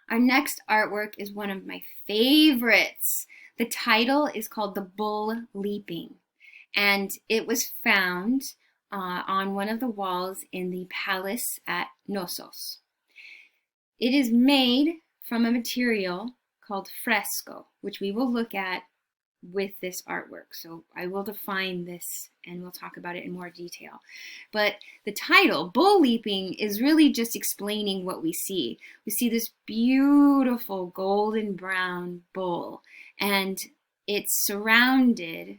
Our next artwork is one of my favorites. The title is called The Bull Leaping, and it was found on one of the walls in the palace at Knossos. It is made from a material called fresco, which we will look at with this artwork. So I will define this and we'll talk about it in more detail. But the title, Bull Leaping, is really just explaining what we see. We see this beautiful golden brown bull, and it's surrounded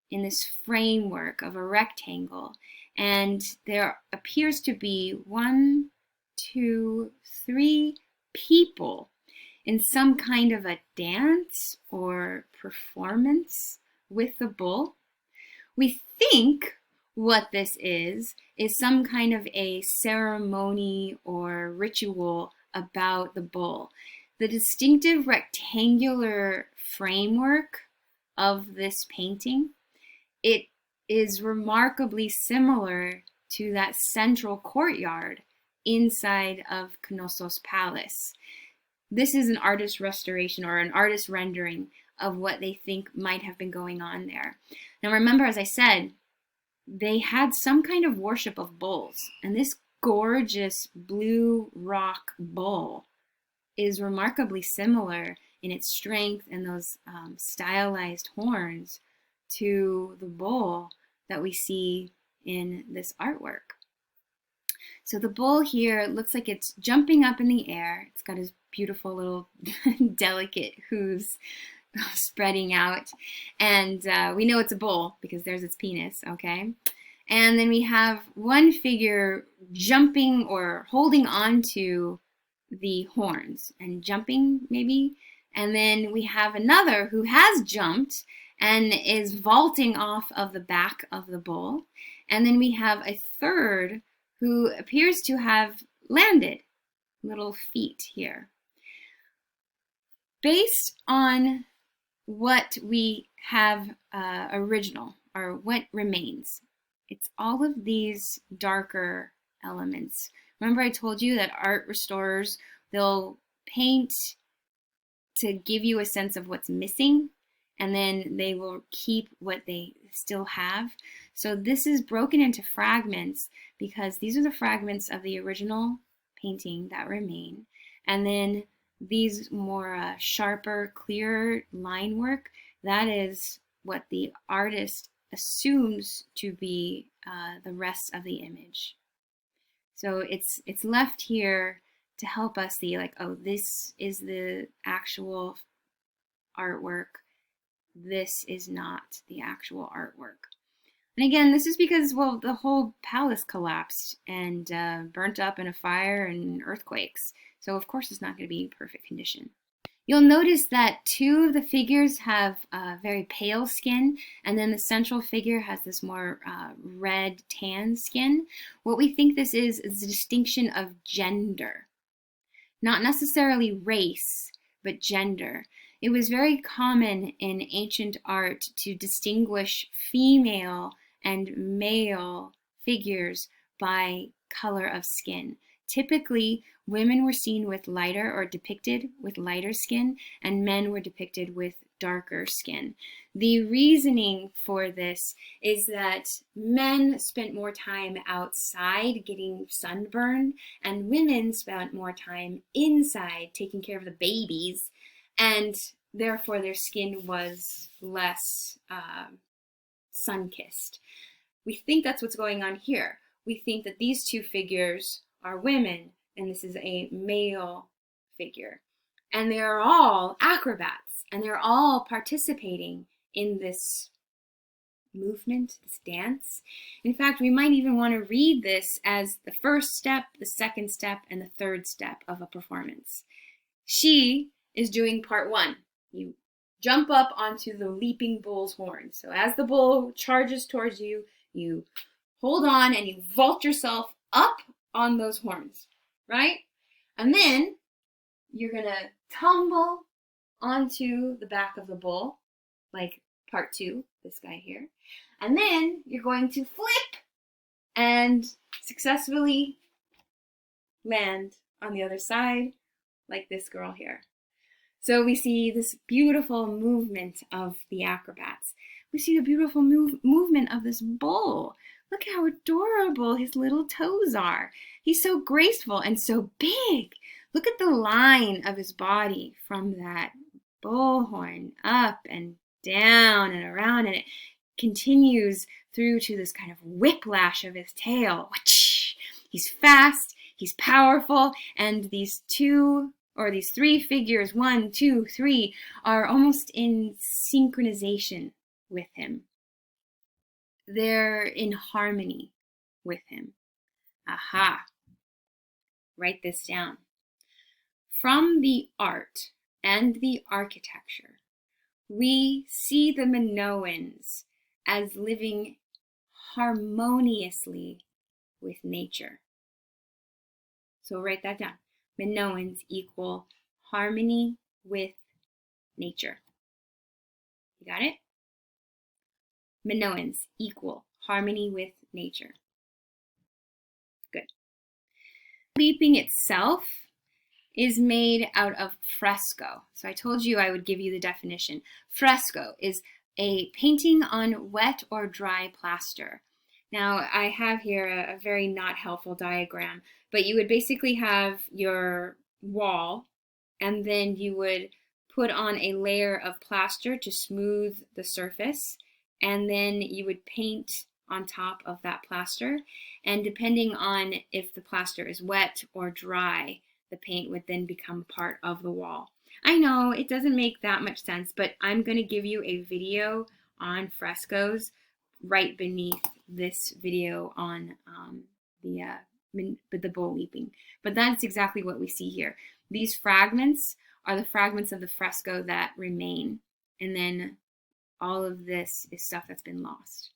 in this framework of a rectangle. And there appears to be 1, 2, 3 people in some kind of a dance or performance with the bull. We think what this is some kind of a ceremony or ritual about the bull. The distinctive rectangular framework of this painting, it is remarkably similar to that central courtyard inside of Knossos Palace. This is an artist restoration or an artist rendering of what they think might have been going on there. Now remember, as I said, they had some kind of worship of bulls, and this gorgeous blue rock bull is remarkably similar in its strength and those stylized horns to the bull that we see in this artwork. So the bull here looks like it's jumping up in the air. It's got his beautiful little delicate hooves spreading out. And we know it's a bull because there's its penis, okay? And then we have one figure jumping or holding on to the horns and jumping maybe. And then we have another who has jumped and is vaulting off of the back of the bull. And then we have a third who appears to have landed, little feet here. Based on what we have original, or what remains, it's all of these darker elements. Remember I told you that art restorers, they'll paint to give you a sense of what's missing, and then they will keep what they still have. So this is broken into fragments because these are the fragments of the original painting that remain. And then these more sharper, clearer line work, that is what the artist assumes to be the rest of the image. So it's left here to help us see, like, oh, this is the actual artwork. This is not the actual artwork. And again, this is because, well, the whole palace collapsed and burnt up in a fire and earthquakes. So of course it's not going to be in perfect condition. You'll notice that two of the figures have very pale skin, and then the central figure has this more red tan skin. What we think this is a distinction of gender. Not necessarily race, but gender. It was very common in ancient art to distinguish female and male figures by color of skin. Typically, women were seen with lighter or depicted with lighter skin, and men were depicted with darker skin. The reasoning for this is that men spent more time outside getting sunburned, and women spent more time inside taking care of the babies, and therefore their skin was less sun-kissed. We think that's what's going on here. We think that these two figures are women, and this is a male figure. And they are all acrobats, and they're all participating in this movement, this dance. In fact, we might even want to read this as the first step, the second step, and the third step of a performance. She is doing part one. You jump up onto the leaping bull's horn. So as the bull charges towards you, you hold on and you vault yourself up on those horns, right? And then you're gonna tumble onto the back of the bull, like part two, this guy here. And then you're going to flip and successfully land on the other side like this girl here. So we see this beautiful movement of the acrobats. We see the beautiful movement of this bull. Look how adorable his little toes are. He's so graceful and so big. Look at the line of his body from that bullhorn up and down and around, and it continues through to this kind of whiplash of his tail. He's fast, he's powerful, and these three figures, 1, 2, 3, are almost in synchronization with him. They're in harmony with him. Aha! Write this down. From the art and the architecture, we see the Minoans as living harmoniously with nature. So write that down. Minoans equal harmony with nature. You got it? Minoans equal harmony with nature. Good. Leaping itself is made out of fresco. So I told you I would give you the definition. Fresco is a painting on wet or dry plaster. Now I have here a very not helpful diagram, but you would basically have your wall, and then you would put on a layer of plaster to smooth the surface, and then you would paint on top of that plaster, and depending on if the plaster is wet or dry, the paint would then become part of the wall. I know it doesn't make that much sense, but I'm going to give you a video on frescoes right beneath this video on the bull leaping. But that's exactly what we see here. These fragments are the fragments of the fresco that remain, and then all of this is stuff that's been lost.